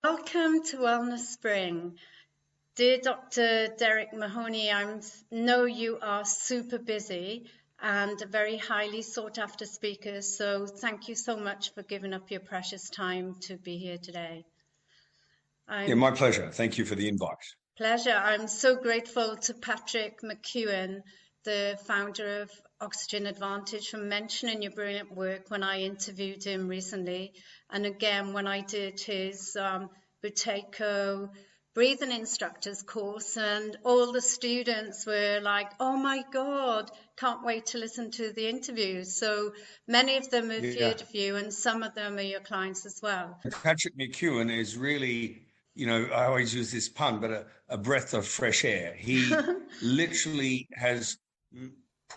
Welcome to Wellness Spring. Dear Dr. Derek Mahony, I know you are super busy and a very highly sought after speaker, so thank you so much for giving up your precious time to be here today. My pleasure. Thank you for the invite. Pleasure. I'm so grateful to Patrick McEwen, the founder of Oxygen Advantage, for mentioning your brilliant work when I interviewed him recently. And again, when I did his Buteco breathing instructors course, and all the students were like, oh my God, can't wait to listen to the interviews. So many of them have heard of you, and some of them are your clients as well. Patrick McEwen is really, I always use this pun, but a breath of fresh air. He literally has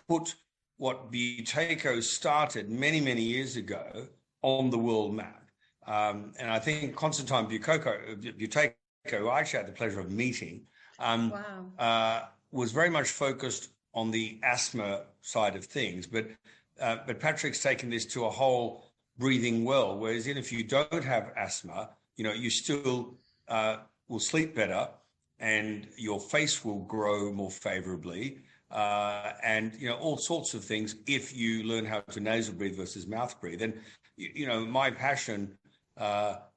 put what Buteco started many, many years ago on the world map. And I think Constantine Buteco, who I actually had the pleasure of meeting, was very much focused on the asthma side of things. But Patrick's taken this to a whole breathing well, whereas if you don't have asthma, you still will sleep better and your face will grow more favorably. And all sorts of things if you learn how to nasal breathe versus mouth breathe. And my passion,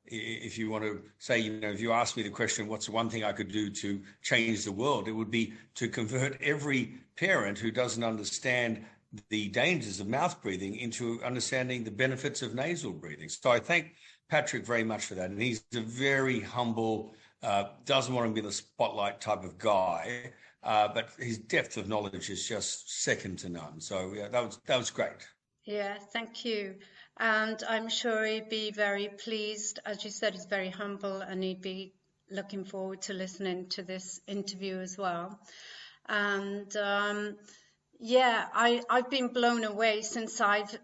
if you want to say, if you ask me the question, what's the one thing I could do to change the world, it would be to convert every parent who doesn't understand the dangers of mouth breathing into understanding the benefits of nasal breathing. So I thank Patrick very much for that. And he's a very humble, doesn't want to be in the spotlight type of guy. But his depth of knowledge is just second to none. So yeah, that was great. Yeah, thank you. And I'm sure he'd be very pleased. As you said, he's very humble, and he'd be looking forward to listening to this interview as well. And I've been blown away since I've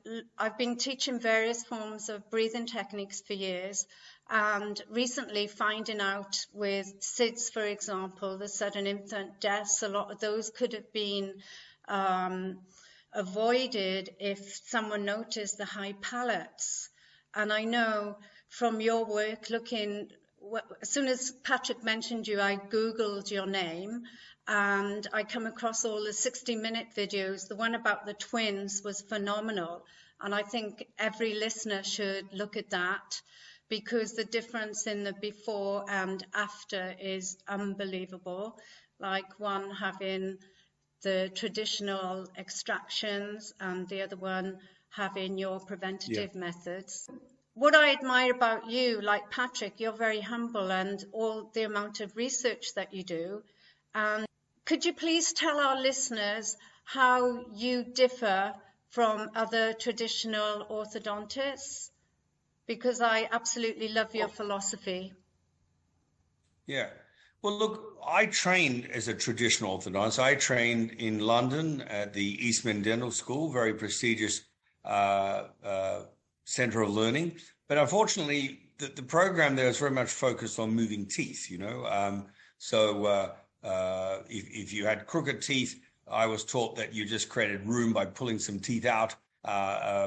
been teaching various forms of breathing techniques for years. And recently finding out with SIDS, for example, the sudden infant deaths, a lot of those could have been avoided if someone noticed the high palates. And I know from your work as soon as Patrick mentioned you, I Googled your name and I come across all the 60-minute videos. The one about the twins was phenomenal. And I think every listener should look at that, because the difference in the before and after is unbelievable. Like one having the traditional extractions and the other one having your preventative methods. What I admire about you, like Patrick, you're very humble, and all the amount of research that you do. Could you please tell our listeners how you differ from other traditional orthodontists? Because I absolutely love your philosophy. Yeah. Well, look, I trained as a traditional orthodontist. I trained in London at the Eastman Dental School, very prestigious center of learning. But unfortunately, the program there is very much focused on moving teeth, So if you had crooked teeth, I was taught that you just created room by pulling some teeth out,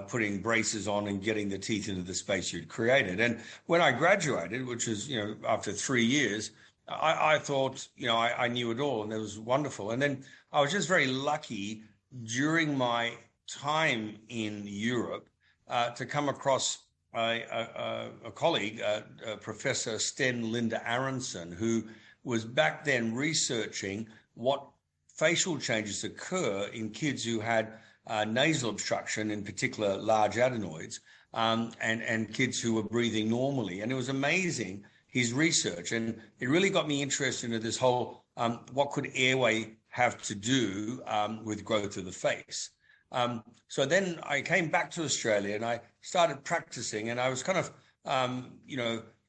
putting braces on and getting the teeth into the space you'd created. And when I graduated, which was, after 3 years, I thought, I knew it all, and it was wonderful. And then I was just very lucky during my time in Europe to come across a colleague, Professor Sten Linda Aronson, who was back then researching what facial changes occur in kids who had nasal obstruction, in particular large adenoids, and kids who were breathing normally. And it was amazing, his research. And it really got me interested in this whole, what could airway have to do with growth of the face? So then I came back to Australia and I started practicing, and I was kind of,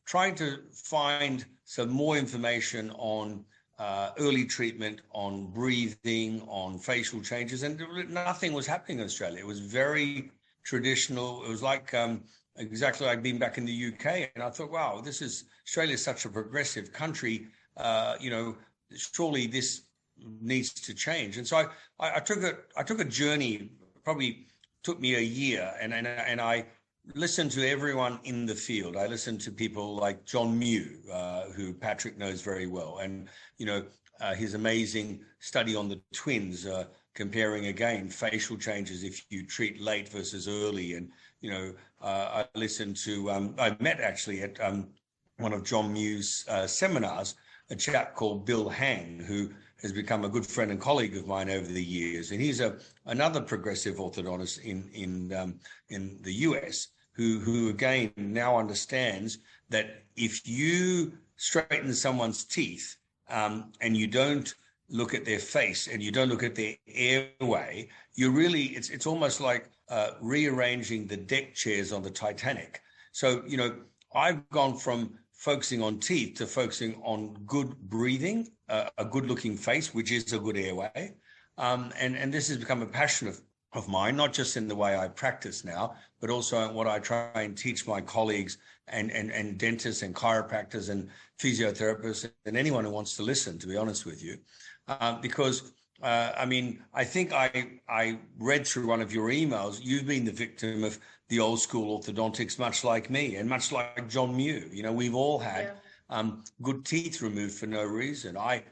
trying to find some more information on early treatment, on breathing, on facial changes, and nothing was happening in Australia. It was very traditional. It was like exactly like being back in the UK. And I thought, wow, Australia is such a progressive country. Surely this needs to change. And so I took a journey, probably took me a year, and I listen to everyone in the field. I listen to people like John Mew, who Patrick knows very well, and his amazing study on the twins, comparing again facial changes if you treat late versus early. And I listened to I met actually at one of John Mew's seminars a chap called Bill Hang, who has become a good friend and colleague of mine over the years, and he's another progressive orthodontist in the US who again now understands that if you straighten someone's teeth and you don't look at their face and you don't look at their airway, it's almost like rearranging the deck chairs on the Titanic. So I've gone from focusing on teeth to focusing on good breathing, a good looking face, which is a good airway. And this has become a passion of mine, not just in the way I practice now, but also in what I try and teach my colleagues and dentists and chiropractors and physiotherapists and anyone who wants to listen, to be honest with you. Because I think I read through one of your emails. You've been the victim of the old school orthodontics, much like me and much like John Mew. We've all had good teeth removed for no reason. I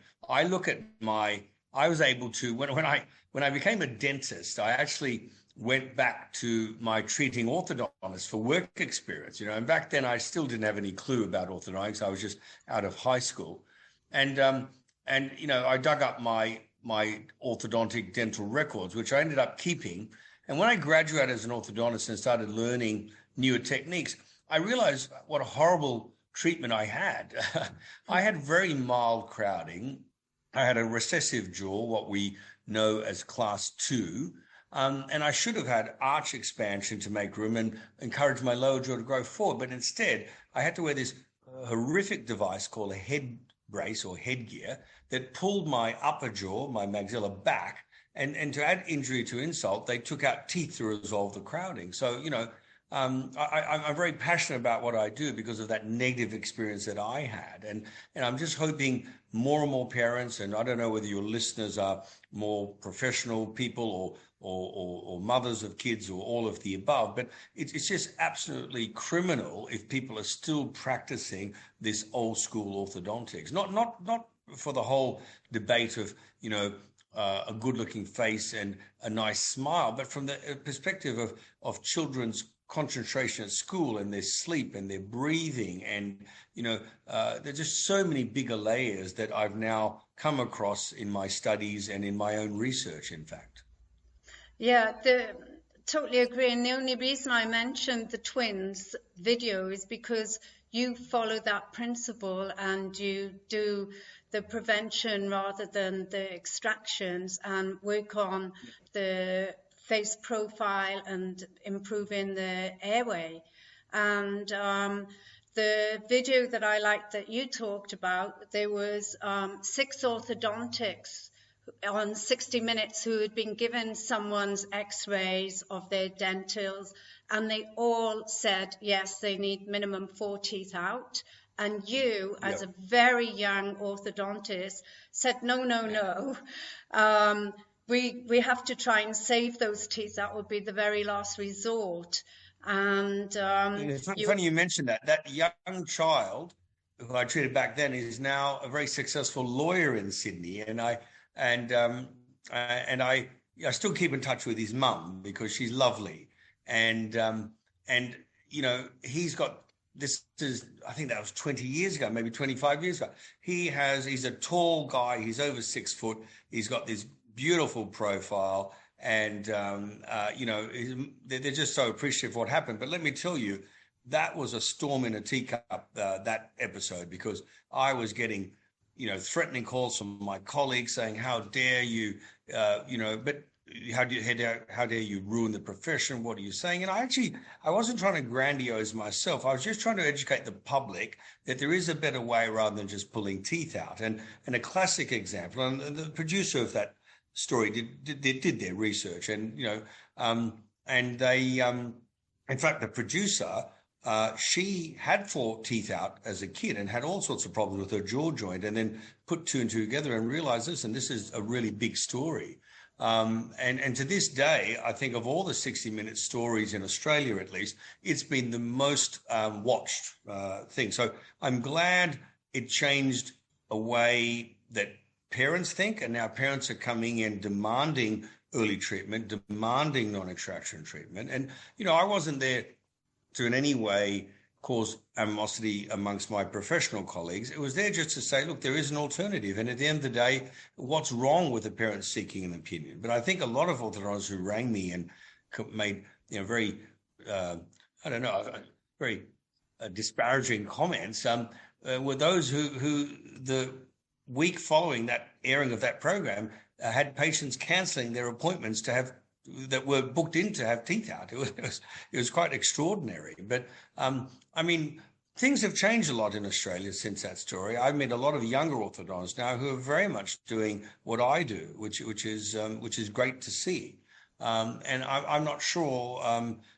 look at I was able to, when I became a dentist, I actually went back to my treating orthodontist for work experience, and back then I still didn't have any clue about orthodontics. I was just out of high school. And I dug up my orthodontic dental records, which I ended up keeping. And when I graduated as an orthodontist and started learning newer techniques, I realized what a horrible treatment I had. I had very mild crowding. I had a recessive jaw, what we know as class 2. And I should have had arch expansion to make room and encourage my lower jaw to grow forward. But instead, I had to wear this horrific device called a head brace or headgear that pulled my upper jaw, my maxilla, back. And to add injury to insult, they took out teeth to resolve the crowding. So, I'm very passionate about what I do because of that negative experience that I had. And I'm just hoping more and more parents, and I don't know whether your listeners are more professional people or mothers of kids or all of the above, but it's just absolutely criminal if people are still practicing this old school orthodontics. Not for the whole debate of, a good-looking face and a nice smile, but from the perspective of children's concentration at school and their sleep and their breathing. And, there's just so many bigger layers that I've now come across in my studies and in my own research, in fact. Yeah, totally agree. And the only reason I mentioned the twins video is because you follow that principle and you do the prevention rather than the extractions and work on the face profile and improving the airway. And the video that I liked that you talked about, there was 6 orthodontics on 60 Minutes who had been given someone's x-rays of their dentals, and they all said, yes, they need minimum 4 teeth out. And you, as a very young orthodontist, said, no. We have to try and save those teeth. That would be the very last resort. And it's funny you mentioned that. That young child who I treated back then is now a very successful lawyer in Sydney, and I still keep in touch with his mum because she's lovely, and he's got. This is, I think that was 20 years ago, maybe 25 years ago. He's a tall guy. He's over 6 foot. He's got this beautiful profile, and they're just so appreciative of what happened. But let me tell you, that was a storm in a teacup, that episode, because I was getting, threatening calls from my colleagues saying, "How dare you?" But how dare you ruin the profession? What are you saying? And I wasn't trying to grandiose myself. I was just trying to educate the public that there is a better way rather than just pulling teeth out. And a classic example, and the producer of that story did their research, and they in fact the producer, she had 4 teeth out as a kid and had all sorts of problems with her jaw joint, and then put 2 and 2 together and realized this, and this is a really big story. And to this day, I think of all the 60-minute stories in Australia, at least, it's been the most watched thing. So I'm glad it changed a way that parents think, and now parents are coming in demanding early treatment, demanding non-extraction treatment. And, I wasn't there to in any way cause animosity amongst my professional colleagues. It was there just to say, look, there is an alternative. And at the end of the day, what's wrong with the parents seeking an opinion? But I think a lot of orthodontists who rang me and made, very, very disparaging comments were those who the week following that airing of that program had patients cancelling their appointments that were booked in to have teeth out. It was quite extraordinary. But things have changed a lot in Australia since that story. I've met a lot of younger orthodontists now who are very much doing what I do, which is great to see. And I'm not sure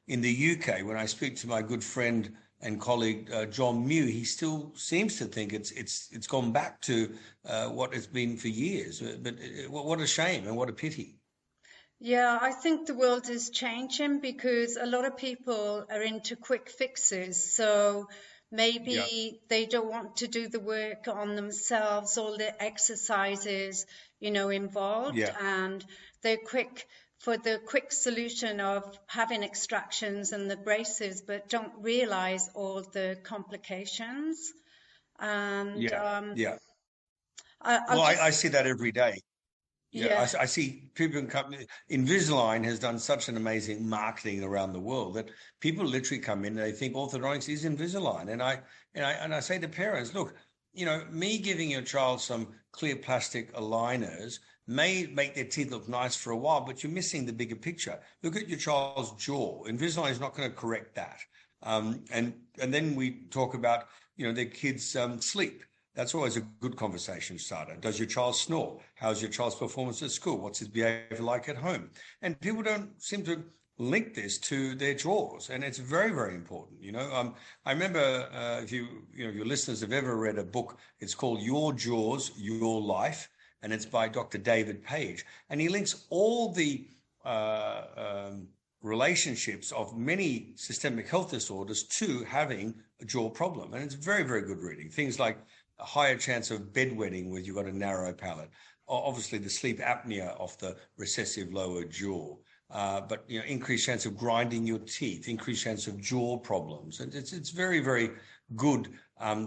in the UK, when I speak to my good friend and colleague John Mew, he still seems to think it's gone back to what it's been for years. But what a shame and what a pity. Yeah, I think the world is changing because a lot of people are into quick fixes. So maybe they don't want to do the work on themselves, all the exercises, involved, and they're quick for the quick solution of having extractions and the braces, but don't realize all the complications. And I see that every day. Yeah. I see people in companies. Invisalign has done such an amazing marketing around the world that people literally come in and they think orthodontics is Invisalign. And I say to parents, look, me giving your child some clear plastic aligners may make their teeth look nice for a while, but you're missing the bigger picture. Look at your child's jaw. Invisalign is not going to correct that. And then we talk about, their kids' sleep. That's always a good conversation starter. Does your child snore? How's your child's performance at school? What's his behavior like at home? And people don't seem to link this to their jaws, and it's very, very important. I remember if your listeners have ever read a book, it's called Your Jaws, Your Life, and it's by Dr. David Page, and he links all the relationships of many systemic health disorders to having a jaw problem, and it's very, very good reading. Things like a higher chance of bedwetting where you've got a narrow palate, obviously the sleep apnea of the recessive lower jaw, but increased chance of grinding your teeth, increased chance of jaw problems. And it's very, very good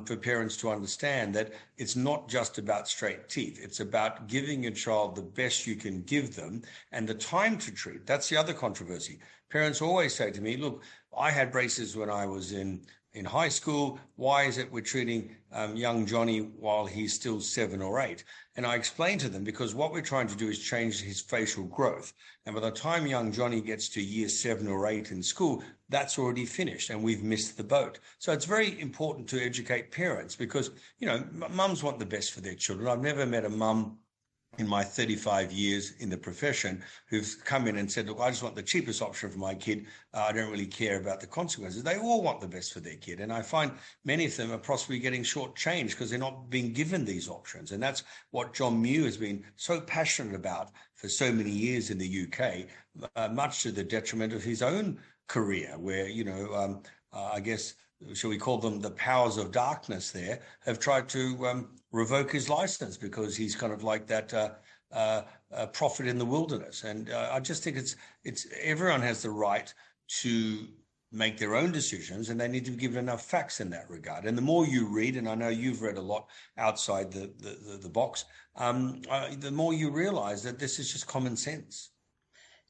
for parents to understand that it's not just about straight teeth. It's about giving your child the best you can give them and the time to treat. That's the other controversy. Parents always say to me, look, I had braces when I was in high school. Why is it we're treating young Johnny while he's still 7 or 8? And I explain to them, because what we're trying to do is change his facial growth. And by the time young Johnny gets to year 7 or 8 in school, that's already finished and we've missed the boat. So it's very important to educate parents because, mums want the best for their children. I've never met a mum in my 35 years in the profession who've come in and said, look, I just want the cheapest option for my kid. I don't really care about the consequences. They all want the best for their kid. And I find many of them are possibly getting shortchanged because they're not being given these options. And that's what John Mew has been so passionate about for so many years in the UK, much to the detriment of his own career, where, I guess, shall we call them the powers of darkness there, have tried to revoke his license because he's kind of like that prophet in the wilderness. And I just think it's everyone has the right to make their own decisions, and they need to be given enough facts in that regard. And the more you read, and I know you've read a lot outside the box, the more you realize that this is just common sense.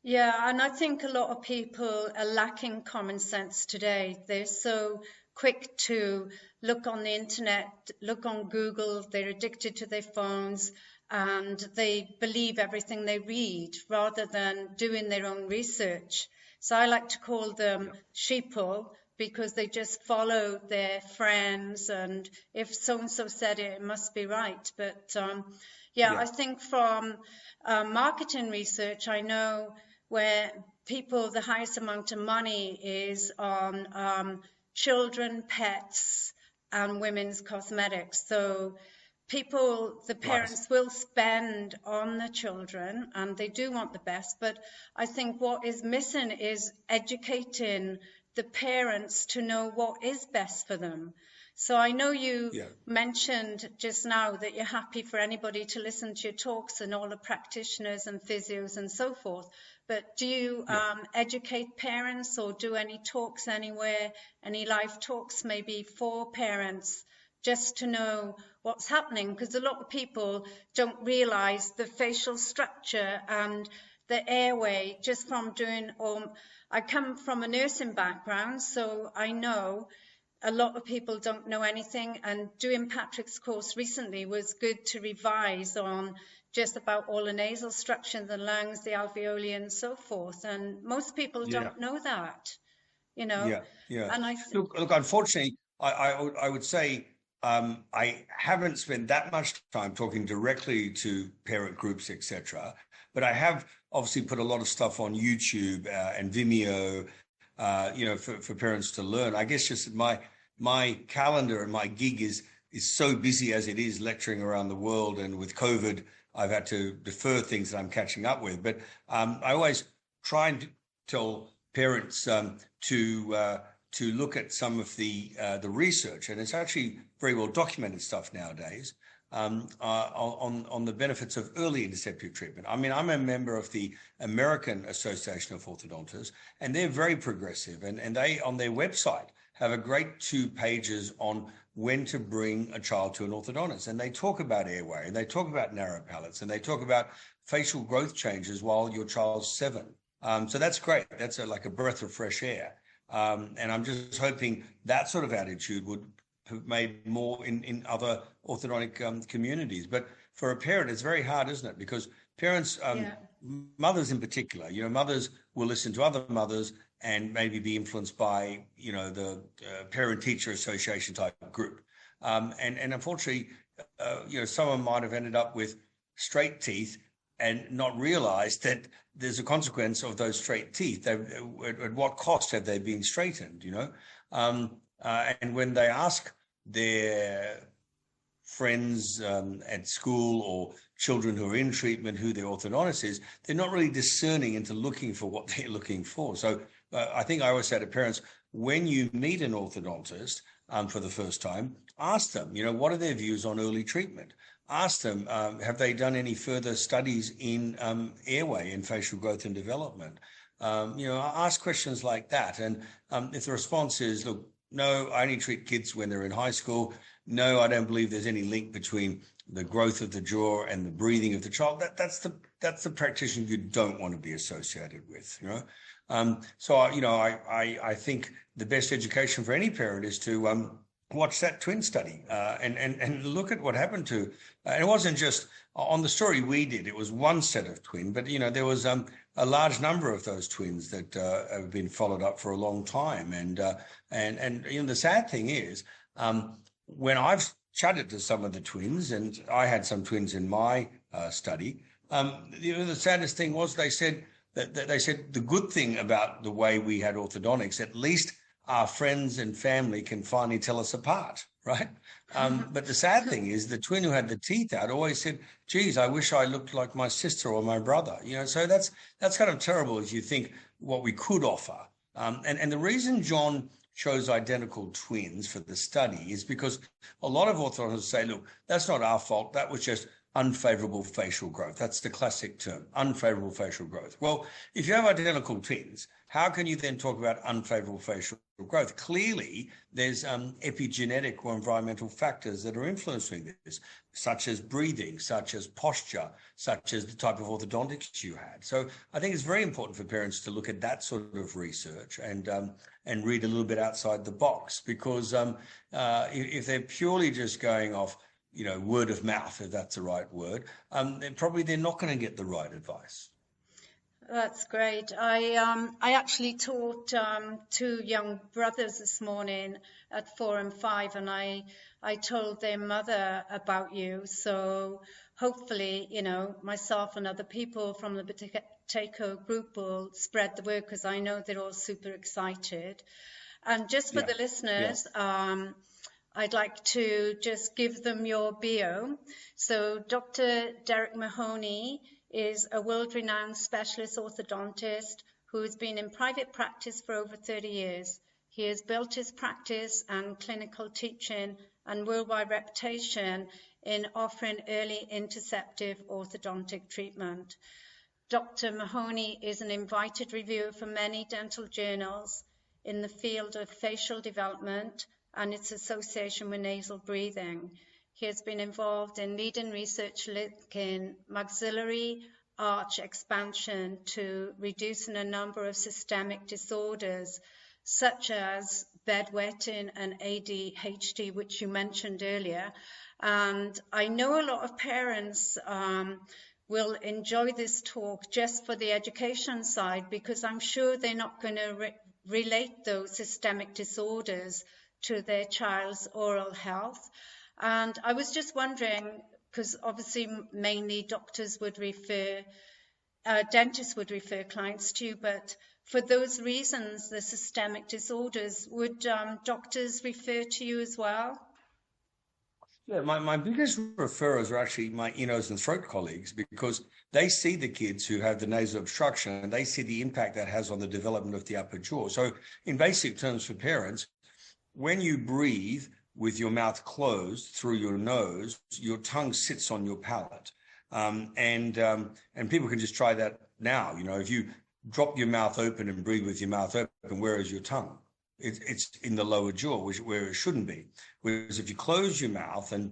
Yeah, and I think a lot of people are lacking common sense today. They're so quick to look on the internet, look on Google, they're addicted to their phones, and they believe everything they read rather than doing their own research. So I like to call them sheeple because they just follow their friends, and if so-and-so said it, it must be right. But I think from marketing research, I know where people, the highest amount of money is on children, pets, and women's cosmetics. So the parents will spend on the children and they do want the best, but I think what is missing is educating the parents to know what is best for them. So I know you mentioned just now that you're happy for anybody to listen to your talks and all the practitioners and physios and so forth. But do you educate parents or do any talks anywhere, any live talks maybe for parents just to know what's happening? Because a lot of people don't realize the facial structure and the airway just from doing, I come from a nursing background, so I know a lot of people don't know anything, and doing Patrick's course recently was good to revise on just about all the nasal structure, the lungs, the alveoli and so forth. And most people don't know that, you know. And look, unfortunately, I would say I haven't spent that much time talking directly to parent groups, etc. But I have obviously put a lot of stuff on YouTube and Vimeo, for parents to learn. I guess just my calendar and my gig is so busy as it is, lecturing around the world, and with COVID, I've had to defer things that I'm catching up with. But I always try and tell parents to look at some of the research, and it's actually very well documented stuff nowadays on the benefits of early interceptive treatment. I mean, I'm a member of the American Association of Orthodontists, and they're very progressive, and they on their website have a great 2 pages on when to bring a child to an orthodontist. And they talk about airway, and they talk about narrow palates, and they talk about facial growth changes while your child's 7. So that's great. That's like a breath of fresh air. And I'm just hoping that sort of attitude would have made more in other orthodontic communities. But for a parent, it's very hard, isn't it? Because parents, mothers in particular, mothers will listen to other mothers and maybe be influenced by, the parent-teacher association type group. And unfortunately, someone might have ended up with straight teeth and not realized that there's a consequence of those straight teeth. At what cost have they been straightened, and when they ask their friends at school or children who are in treatment who their orthodontist is, they're not really discerning into looking for what they're looking for. So I think I always say to parents, when you meet an orthodontist for the first time, ask them, what are their views on early treatment? Ask them, have they done any further studies in airway and facial growth and development? Ask questions like that. And if the response is, look, no, I only treat kids when they're in high school. No, I don't believe there's any link between the growth of the jaw and the breathing of the child. That's the practitioner you don't want to be associated with, So, I think the best education for any parent is to watch that twin study and look at what happened to, and it wasn't just on the story we did, it was one set of twin, but, there was a large number of those twins that have been followed up for a long time. And the sad thing is, when I've chatted to some of the twins, and I had some twins in my study, the saddest thing was they said the good thing about the way we had orthodontics, at least our friends and family can finally tell us apart, right? But the sad thing is the twin who had the teeth out always said, geez, I wish I looked like my sister or my brother. So that's kind of terrible as you think what we could offer. And the reason John chose identical twins for the study is because a lot of orthodontists say, look, that's not our fault. That was just unfavorable facial growth. That's the classic term, unfavorable facial growth. Well, if you have identical twins, how can you then talk about unfavorable facial growth? Clearly, there's epigenetic or environmental factors that are influencing this, such as breathing, such as posture, such as the type of orthodontics you had. So I think it's very important for parents to look at that sort of research and read a little bit outside the box, because if they're purely just going off, word of mouth, if that's the right word, then probably they're not going to get the right advice. That's great. I actually taught 2 young brothers this morning at 4 and 5, and I told their mother about you. So hopefully, myself and other people from the Potato group will spread the word, because I know they're all super excited. And just for the listeners, I'd like to just give them your bio. So Dr. Derek Mahony is a world-renowned specialist orthodontist who has been in private practice for over 30 years. He has built his practice and clinical teaching and worldwide reputation in offering early interceptive orthodontic treatment. Dr. Mahony is an invited reviewer for many dental journals in the field of facial development and its association with nasal breathing. He has been involved in leading research linking maxillary arch expansion to reducing a number of systemic disorders such as bedwetting and ADHD, which you mentioned earlier. And I know a lot of parents will enjoy this talk just for the education side, because I'm sure they're not going to relate those systemic disorders to their child's oral health. And I was just wondering, because obviously mainly doctors would refer, dentists would refer clients to you, but for those reasons, the systemic disorders, would doctors refer to you as well? Yeah, my biggest referrers are actually my ear, nose, and throat colleagues, because they see the kids who have the nasal obstruction and they see the impact that has on the development of the upper jaw. So in basic terms for parents, when you breathe with your mouth closed through your nose, your tongue sits on your palate. And people can just try that now. You know, if you drop your mouth open and breathe with your mouth open, where is your tongue? It's in the lower jaw, where it shouldn't be. Whereas if you close your mouth and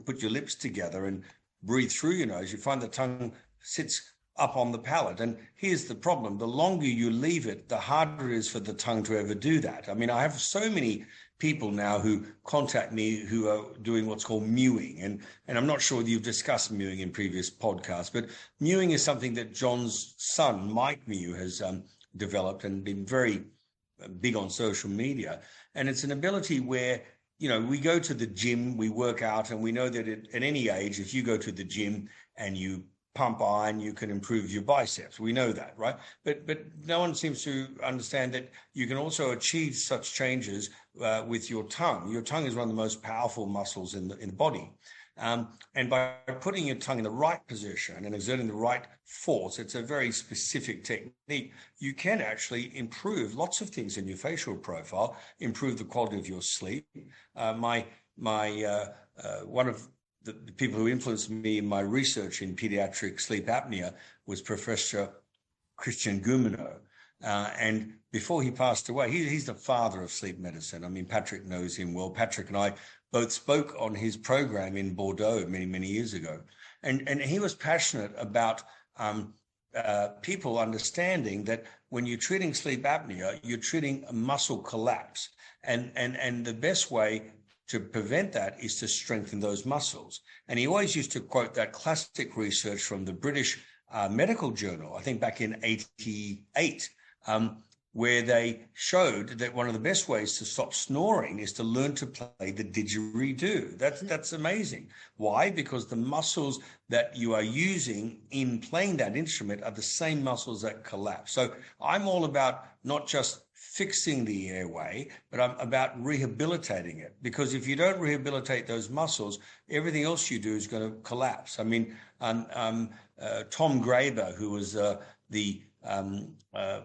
put your lips together and breathe through your nose, you find the tongue sits up on the palate. And here's the problem. The longer you leave it, the harder it is for the tongue to ever do that. I mean, I have so many people now who contact me who are doing what's called mewing. And I'm not sure whether you've discussed mewing in previous podcasts, but mewing is something that John's son, Mike Mew, has developed and been very big on social media. And it's an ability where, you know, we go to the gym, we work out, and we know that at any age, if you go to the gym and you pump iron, you can improve your biceps. We know that, right? But no one seems to understand that you can also achieve such changes with your tongue. Your tongue is one of the most powerful muscles in the body. And by putting your tongue in the right position and exerting the right force, it's a very specific technique, you can actually improve lots of things in your facial profile, improve the quality of your sleep. One of the people who influenced me in my research in pediatric sleep apnea was Professor Christian Goumeneau. And before he passed away, he's the father of sleep medicine. I mean, Patrick knows him well. Patrick and I both spoke on his program in Bordeaux many, many years ago. And he was passionate about people understanding that when you're treating sleep apnea, you're treating a muscle collapse. And the best way to prevent that is to strengthen those muscles. And he always used to quote that classic research from the British Medical Journal, I think back in 88, where they showed that one of the best ways to stop snoring is to learn to play the didgeridoo. That's amazing. Why? Because the muscles that you are using in playing that instrument are the same muscles that collapse. So I'm all about not just fixing the airway, but I'm about rehabilitating it. Because if you don't rehabilitate those muscles, everything else you do is going to collapse. I mean, Tom Graeber, who was the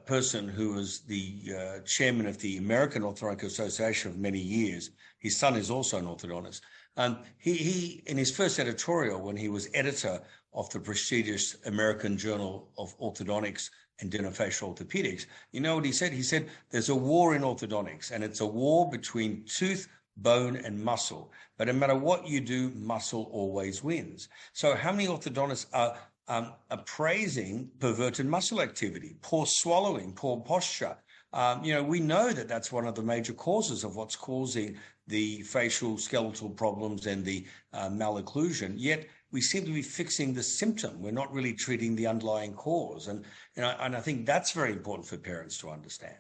person who was the chairman of the American Orthodontic Association for many years. His son is also an orthodontist. He in his first editorial, when he was editor of the prestigious American Journal of Orthodontics and Dentofacial Orthopaedics, you know what he said? He said, there's a war in orthodontics, and it's a war between tooth, bone, and muscle. But no matter what you do, muscle always wins. So how many orthodontists are praising perverted muscle activity, poor swallowing, poor posture? We know that that's one of the major causes of what's causing the facial skeletal problems and the malocclusion, yet we seem to be fixing the symptom. We're not really treating the underlying cause. And I think that's very important for parents to understand.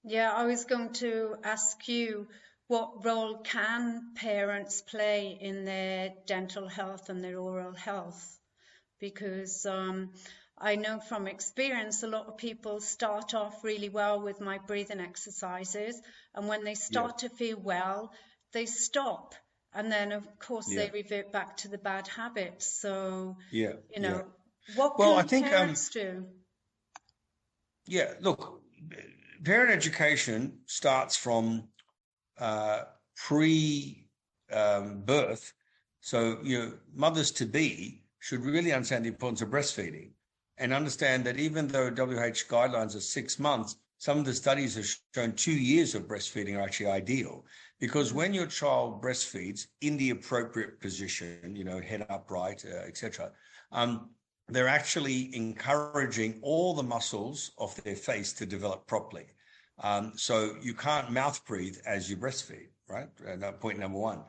Yeah, I was going to ask you, what role can parents play in their dental health and their oral health? Because I know from experience, a lot of people start off really well with my breathing exercises. And when they start to feel well, they stop, and then of course they revert back to the bad habits. So what can parents do? Look, parent education starts from pre-birth. So, mothers to be should really understand the importance of breastfeeding and understand that even though WHO guidelines are 6 months, some of the studies have shown 2 years of breastfeeding are actually ideal, because when your child breastfeeds in the appropriate position, head upright, etc., they're actually encouraging all the muscles of their face to develop properly. So you can't mouth breathe as you breastfeed, right? Point number one.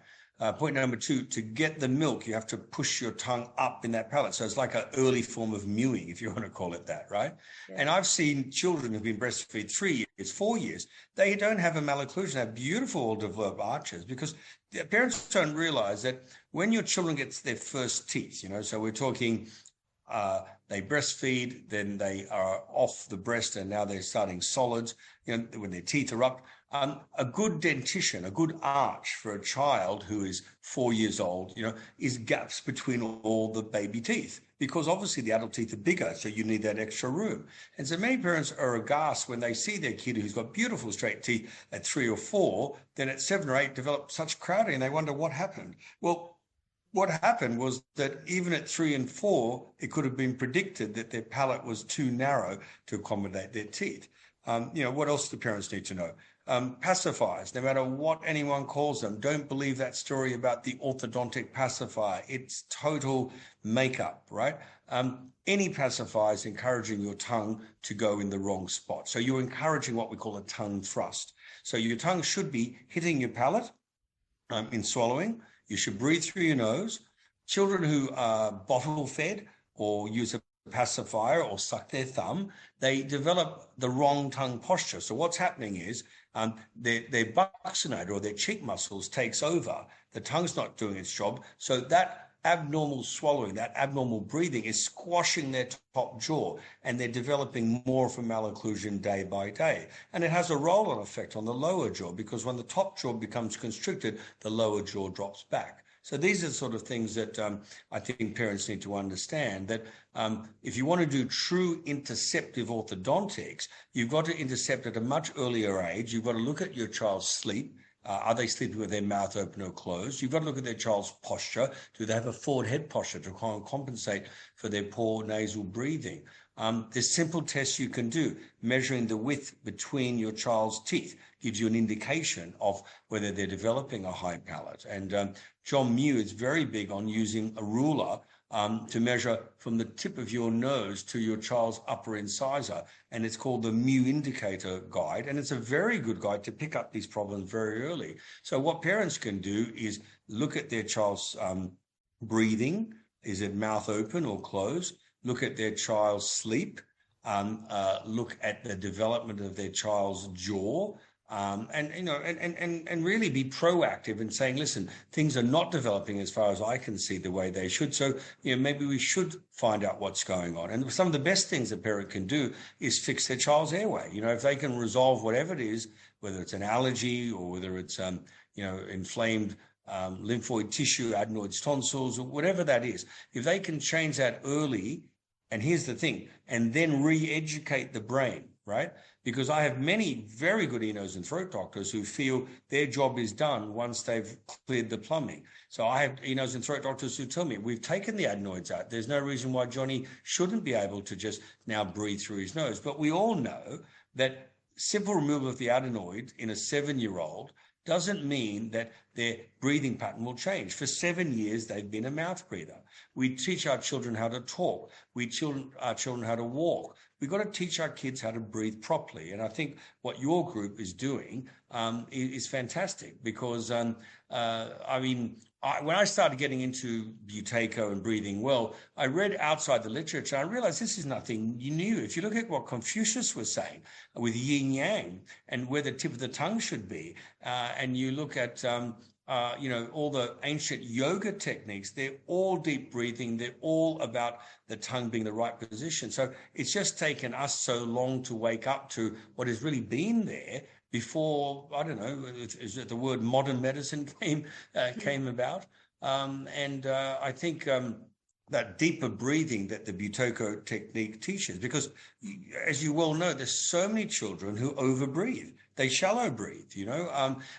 Point number two, to get the milk, you have to push your tongue up in that palate. So it's like an early form of mewing, if you want to call it that, right? Yeah. And I've seen children who've been breastfed 3 years, 4 years, they don't have a malocclusion, they have beautiful developed arches, because the parents don't realize that when your children get their first teeth, so we're talking they breastfeed, then they are off the breast, and now they're starting solids, when their teeth are up. A good dentition, a good arch for a child who is 4 years old, is gaps between all the baby teeth, because obviously the adult teeth are bigger, so you need that extra room. And so many parents are aghast when they see their kid who's got beautiful straight teeth at 3 or 4, then at 7 or 8 develop such crowding, and they wonder what happened. Well, what happened was that even at 3 and 4, it could have been predicted that their palate was too narrow to accommodate their teeth. What else do parents need to know? Pacifiers, no matter what anyone calls them, don't believe that story about the orthodontic pacifier. It's total makeup, right? Any pacifier is encouraging your tongue to go in the wrong spot. So you're encouraging what we call a tongue thrust. So your tongue should be hitting your palate in swallowing. You should breathe through your nose. Children who are bottle fed or use a pacifier or suck their thumb, they develop the wrong tongue posture. So what's happening is their buccinator or their cheek muscles takes over. The tongue's not doing its job. So that abnormal swallowing, that abnormal breathing is squashing their top jaw, and they're developing more of a malocclusion day by day. And it has a roll-on effect on the lower jaw, because when the top jaw becomes constricted, the lower jaw drops back. So these are the sort of things that I think parents need to understand, that if you want to do true interceptive orthodontics, you've got to intercept at a much earlier age. You've got to look at your child's sleep. Are they sleeping with their mouth open or closed? You've got to look at their child's posture. Do they have a forward head posture to compensate for their poor nasal breathing? There's simple tests you can do. Measuring the width between your child's teeth gives you an indication of whether they're developing a high palate. And John Mew is very big on using a ruler to measure from the tip of your nose to your child's upper incisor. And it's called the Mew Indicator Guide. And it's a very good guide to pick up these problems very early. So what parents can do is look at their child's breathing. Is it mouth open or closed? Look at their child's sleep. Look at the development of their child's jaw. And really be proactive in saying, listen, things are not developing as far as I can see the way they should. So, maybe we should find out what's going on. And some of the best things a parent can do is fix their child's airway. If they can resolve whatever it is, whether it's an allergy or whether it's, inflamed lymphoid tissue, adenoids, tonsils, or whatever that is, if they can change that early, and here's the thing, and then re-educate the brain, right? Because I have many very good ear, nose, and throat doctors who feel their job is done once they've cleared the plumbing. So I have ear, nose, and throat doctors who tell me, we've taken the adenoids out. There's no reason why Johnny shouldn't be able to just now breathe through his nose. But we all know that simple removal of the adenoid in a 7-year-old doesn't mean that their breathing pattern will change. For 7 years, they've been a mouth breather. We teach our children how to talk. We teach our children how to walk. We've got to teach our kids how to breathe properly. And I think what your group is doing is fantastic, because, when I started getting into Buteyko and breathing well, I read outside the literature and I realized this is nothing new. If you look at what Confucius was saying with yin yang and where the tip of the tongue should be, and you look at all the ancient yoga techniques, they're all deep breathing. They're all about the tongue being the right position. So it's just taken us so long to wake up to what has really been there. before, I don't know, is it the word modern medicine came about. I think that deeper breathing that the Buteyko technique teaches, because as you well know, there's so many children who overbreathe. They shallow breathe,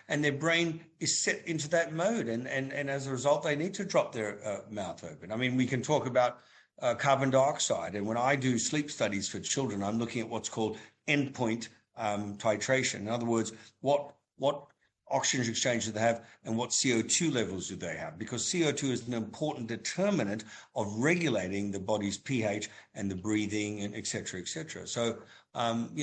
and their brain is set into that mode. And as a result, they need to drop their mouth open. I mean, we can talk about carbon dioxide. And when I do sleep studies for children, I'm looking at what's called endpoint titration. In other words, what oxygen exchange do they have and what CO2 levels do they have? Because CO2 is an important determinant of regulating the body's pH and the breathing and et cetera, et cetera. So,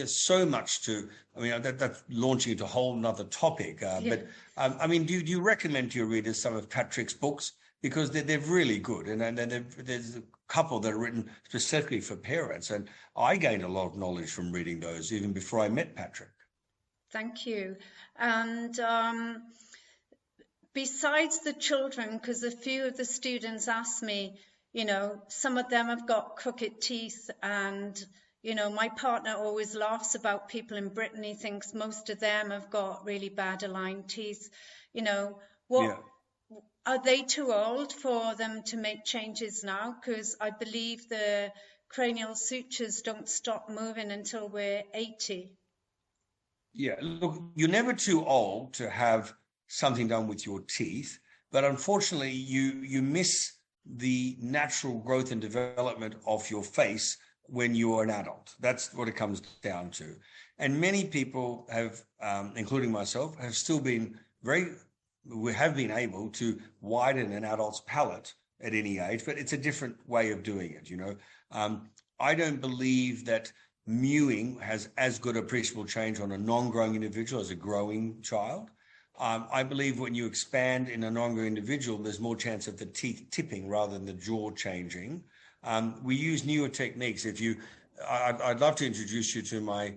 so much to, I mean, that's launching into a whole nother topic. But I mean, do you recommend to your readers some of Patrick's books? Because they're really good. And there's a couple that are written specifically for parents. And I gained a lot of knowledge from reading those even before I met Patrick. Thank you. And besides the children, because a few of the students asked me, some of them have got crooked teeth, and, my partner always laughs about people in Britain. He thinks most of them have got really bad aligned teeth. Are they too old for them to make changes now? Because I believe the cranial sutures don't stop moving until we're 80. Yeah, look, you're never too old to have something done with your teeth, but unfortunately you miss the natural growth and development of your face when you're an adult. That's what it comes down to. And many people have, including myself, we have been able to widen an adult's palate at any age, but it's a different way of doing it, I don't believe that mewing has as good appreciable change on a non-growing individual as a growing child. I believe when you expand in a non-growing individual, there's more chance of the teeth tipping rather than the jaw changing. We use newer techniques. I'd love to introduce you to my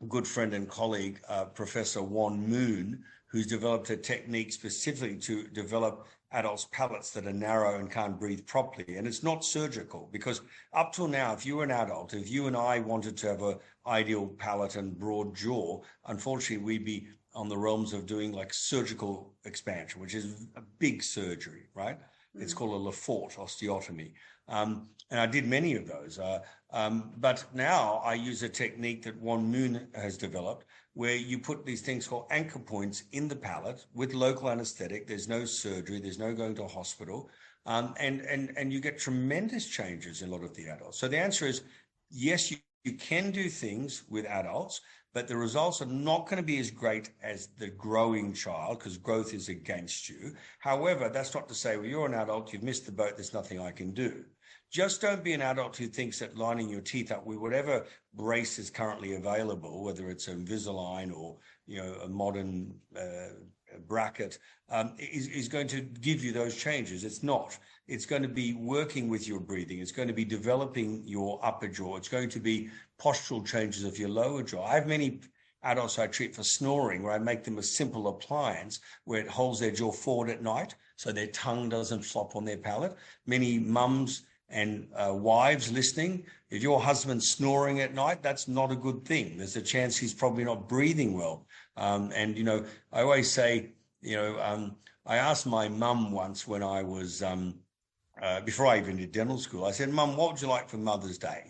good friend and colleague, Professor Won Moon, who's developed a technique specifically to develop adults' palates that are narrow and can't breathe properly. And it's not surgical, because up till now, if you were an adult, if you and I wanted to have an ideal palate and broad jaw, unfortunately, we'd be on the realms of doing like surgical expansion, which is a big surgery, right? It's called a Lefort osteotomy. And I did many of those. But now I use a technique that Won Moon has developed, where you put these things called anchor points in the palate with local anesthetic. There's no surgery. There's no going to a hospital. And you get tremendous changes in a lot of the adults. So the answer is, yes, you can do things with adults, but the results are not going to be as great as the growing child, because growth is against you. However, that's not to say, well, you're an adult, you've missed the boat, there's nothing I can do. Just don't be an adult who thinks that lining your teeth up with whatever brace is currently available, whether it's Invisalign or a modern bracket, is going to give you those changes. It's not. It's going to be working with your breathing. It's going to be developing your upper jaw. It's going to be postural changes of your lower jaw. I have many adults I treat for snoring, where I make them a simple appliance where it holds their jaw forward at night so their tongue doesn't flop on their palate. Many mums and wives listening, if your husband's snoring at night, that's not a good thing. There's a chance he's probably not breathing well. I always say, I asked my mum once when I was, before I even did dental school, I said, Mum, what would you like for Mother's Day?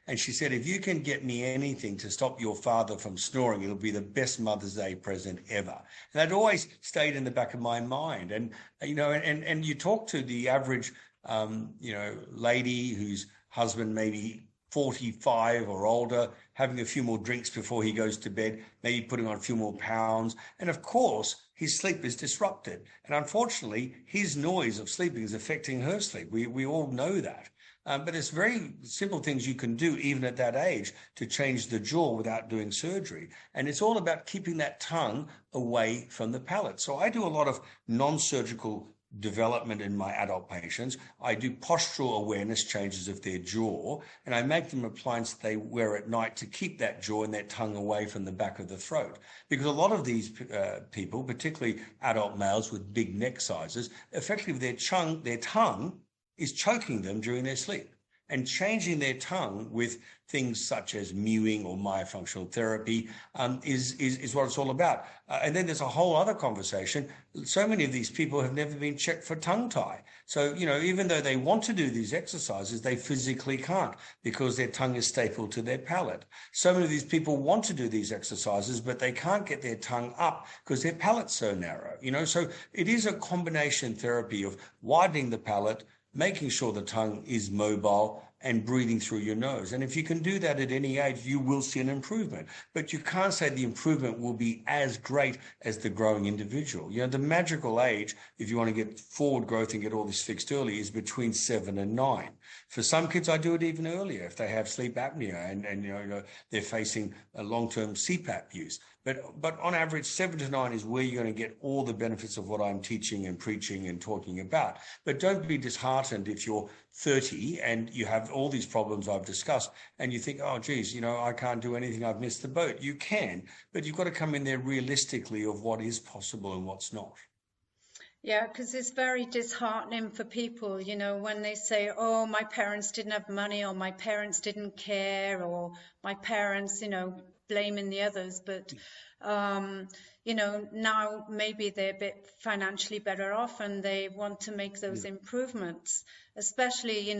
And she said, if you can get me anything to stop your father from snoring, it'll be the best Mother's Day present ever. And that always stayed in the back of my mind. And, and you talk to the average lady whose husband maybe 45 or older, having a few more drinks before he goes to bed, maybe putting on a few more pounds. And of course, his sleep is disrupted. And unfortunately, his noise of sleeping is affecting her sleep. We all know that. But it's very simple things you can do even at that age to change the jaw without doing surgery. And it's all about keeping that tongue away from the palate. So I do a lot of non-surgical development in my adult patients. I do postural awareness changes of their jaw, and I make them appliances they wear at night to keep that jaw and that tongue away from the back of the throat. Because a lot of these people, particularly adult males with big neck sizes, effectively their tongue is choking them during their sleep. and changing their tongue with things such as mewing or myofunctional therapy is what it's all about. And then there's a whole other conversation. So many of these people have never been checked for tongue tie. So, even though they want to do these exercises, they physically can't because their tongue is stapled to their palate. So many of these people want to do these exercises, but they can't get their tongue up because their palate's so narrow, So it is a combination therapy of widening the palate, making sure the tongue is mobile, and breathing through your nose. And if you can do that at any age, you will see an improvement. But you can't say the improvement will be as great as the growing individual. The magical age, if you want to get forward growth and get all this fixed early, is between 7 and 9. For some kids, I do it even earlier if they have sleep apnea and they're facing a long-term CPAP use. But on average, 7 to 9 is where you're going to get all the benefits of what I'm teaching and preaching and talking about. But don't be disheartened if you're 30 and you have all these problems I've discussed and you think, oh, geez, I can't do anything. I've missed the boat. You can, but you've got to come in there realistically of what is possible and what's not. Yeah, because it's very disheartening for people, when they say, oh, my parents didn't have money, or my parents didn't care, or my parents, blaming the others. But, now maybe they're a bit financially better off and they want to make those improvements, especially,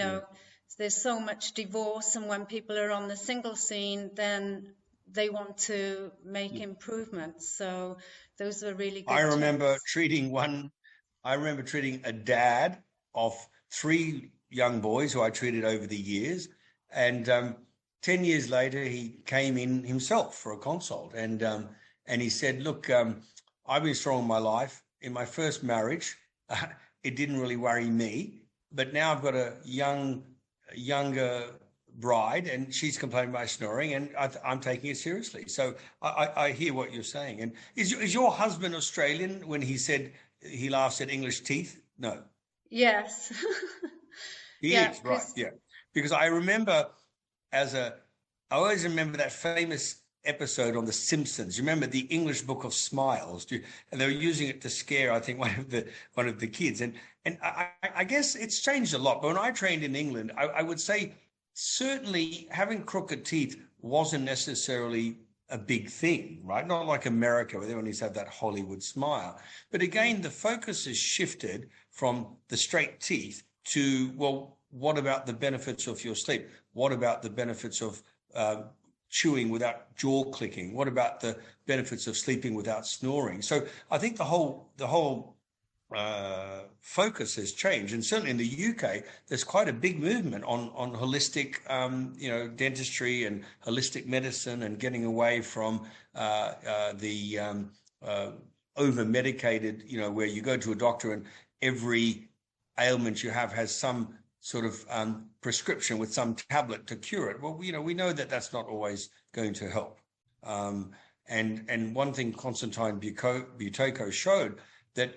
there's so much divorce. And when people are on the single scene, then they want to make improvements. So those are really good I remember tips. treating a dad of 3 young boys who I treated over the years. And 10 years later, he came in himself for a consult. And he said, look, I've been strong in my life. In my first marriage, it didn't really worry me. But now I've got a younger bride and she's complaining about snoring and I'm taking it seriously. So I hear what you're saying. And is your husband Australian when he said he laughs at English teeth? No. Yes. He is, right, yeah. Because I remember I always remember that famous episode on The Simpsons. You remember the English Book of Smiles? And they were using it to scare, I think, one of the kids. And I guess it's changed a lot. But when I trained in England, I would say certainly having crooked teeth wasn't necessarily a big thing, right? Not like America where everyone needs to have that Hollywood smile. But again, the focus has shifted from the straight teeth to, well, what about the benefits of your sleep? What about the benefits of chewing without jaw clicking? What about the benefits of sleeping without snoring? So I think the whole focus has changed, and certainly in the UK, there's quite a big movement on holistic, dentistry and holistic medicine, and getting away from the over-medicated, where you go to a doctor and every ailment you have has some sort of prescription with some tablet to cure it. Well, we know that that's not always going to help. And one thing Constantine Buteyko showed that,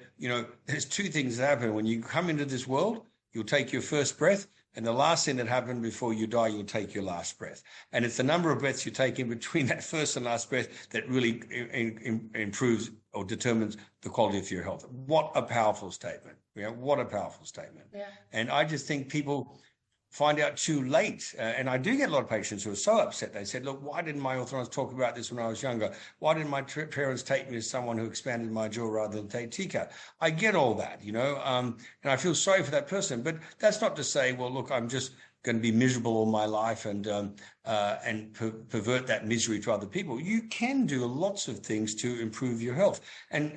there's 2 things that happen. When you come into this world, you'll take your first breath, and the last thing that happened before you die, you'll take your last breath. And it's the number of breaths you take in between that first and last breath that really improves or determines the quality of your health. What a powerful statement. What a powerful statement. Yeah. And I just think people find out too late. And I do get a lot of patients who are so upset. They said, look, why didn't my orthodontist talk about this when I was younger? Why didn't my parents take me to someone who expanded my jaw rather than take TCAT? I get all that, and I feel sorry for that person. But that's not to say, well, look, I'm just going to be miserable all my life and pervert that misery to other people. You can do lots of things to improve your health, and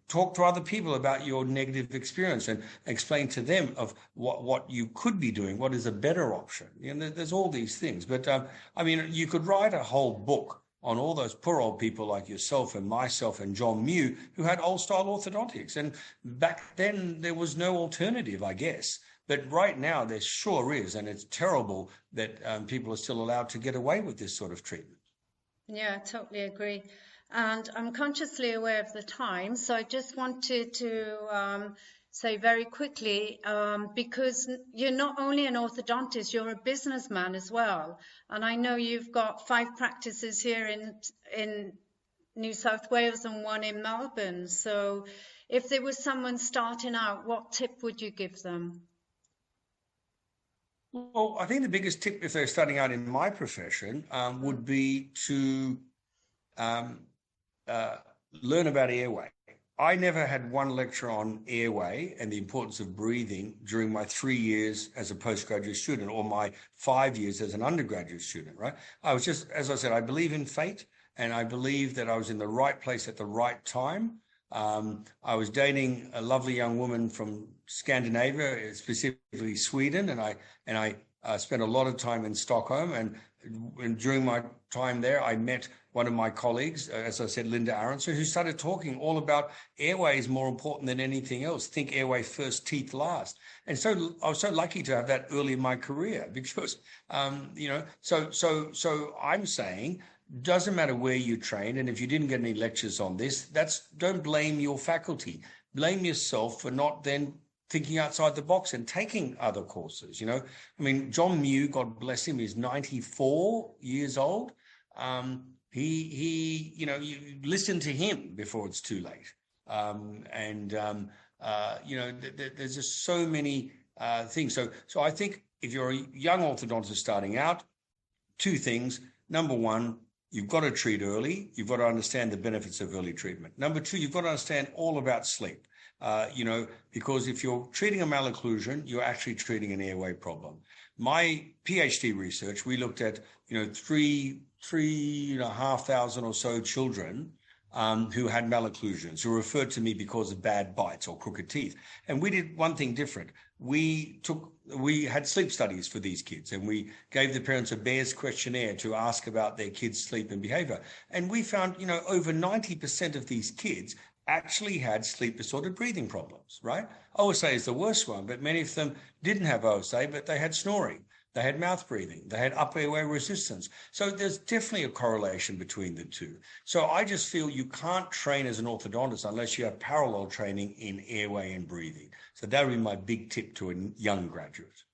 talk to other people about your negative experience and explain to them of what you could be doing, what is a better option. There's all these things. But you could write a whole book on all those poor old people like yourself and myself and John Mew who had old style orthodontics. And back then there was no alternative, I guess. But right now there sure is, and it's terrible that people are still allowed to get away with this sort of treatment. Yeah, I totally agree. And I'm consciously aware of the time, so I just wanted to say very quickly, because you're not only an orthodontist, you're a businessman as well. And I know you've got 5 practices here in New South Wales and 1 in Melbourne. So if there was someone starting out, what tip would you give them? Well, I think the biggest tip if they're starting out in my profession would be to um, uh, learn about airway. I never had one lecture on airway and the importance of breathing during my 3 years as a postgraduate student or my 5 years as an undergraduate student, right? I was just, as I said, I believe in fate and I believe that I was in the right place at the right time. I was dating a lovely young woman from Scandinavia, specifically Sweden, and I spent a lot of time in Stockholm. And during my time there, I met one of my colleagues, as I said, Linda Aronson, who started talking all about airway is more important than anything else. Think airway first, teeth last. And so I was so lucky to have that early in my career because, so I'm saying, doesn't matter where you train, and if you didn't get any lectures on this, don't blame your faculty. Blame yourself for not then thinking outside the box and taking other courses. I mean, John Mew, God bless him, is 94 years old. You listen to him before it's too late. There's just so many things. So I think if you're a young orthodontist starting out, two things. Number one, you've got to treat early. You've got to understand the benefits of early treatment. Number two, you've got to understand all about sleep. Because if you're treating a malocclusion, you're actually treating an airway problem. My PhD research, we looked at, 3,500 or so children who had malocclusions, who referred to me because of bad bites or crooked teeth. And we did one thing different. We had sleep studies for these kids, and we gave the parents a Bears questionnaire to ask about their kids' sleep and behavior. And we found, over 90% of these kids actually had sleep disordered breathing problems, right? OSA is the worst one, but many of them didn't have OSA, but they had snoring, they had mouth breathing, they had upper airway resistance. So there's definitely a correlation between the two. So I just feel you can't train as an orthodontist unless you have parallel training in airway and breathing. So that would be my big tip to a young graduate.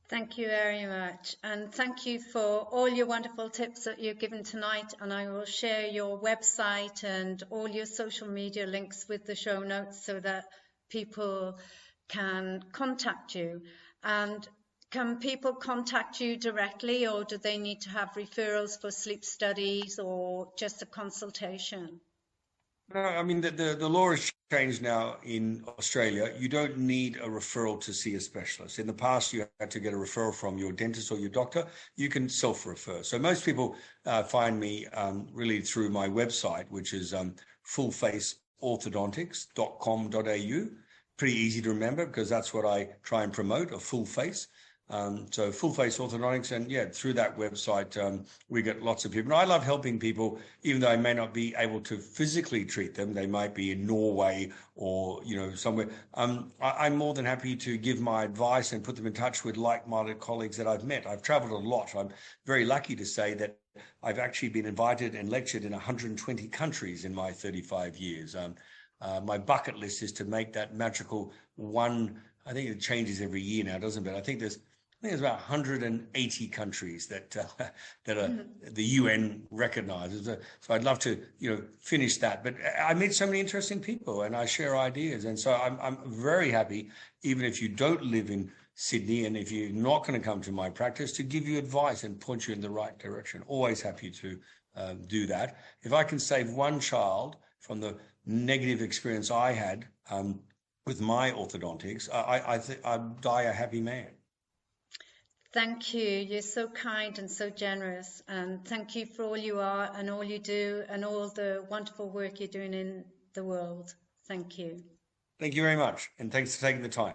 Thank you very much. And thank you for all your wonderful tips that you've given tonight. And I will share your website and all your social media links with the show notes so that people can contact you. And can people contact you directly, or do they need to have referrals for sleep studies or just a consultation? No, I mean, the law has changed now in Australia. You don't need a referral to see a specialist. In the past, you had to get a referral from your dentist or your doctor. You can self-refer. So most people find me really through my website, which is fullfaceorthodontics.com.au. Pretty easy to remember because that's what I try and promote, a full face. So Full Face Orthodontics, and yeah, through that website, we get lots of people. And I love helping people, even though I may not be able to physically treat them. They might be in Norway or, somewhere. I'm more than happy to give my advice and put them in touch with like-minded colleagues that I've met. I've traveled a lot. I'm very lucky to say that I've actually been invited and lectured in 120 countries in my 35 years. My bucket list is to make that magical one. I think it changes every year now, doesn't it? I think there's about 180 countries that are the UN recognizes. So I'd love to, finish that. But I meet so many interesting people, and I share ideas, and so I'm very happy, even if you don't live in Sydney, and if you're not going to come to my practice, to give you advice and point you in the right direction. Always happy to do that. If I can save one child from the negative experience I had with my orthodontics, I'd die a happy man. Thank you. You're so kind and so generous. And thank you for all you are and all you do and all the wonderful work you're doing in the world. Thank you. Thank you very much. And thanks for taking the time.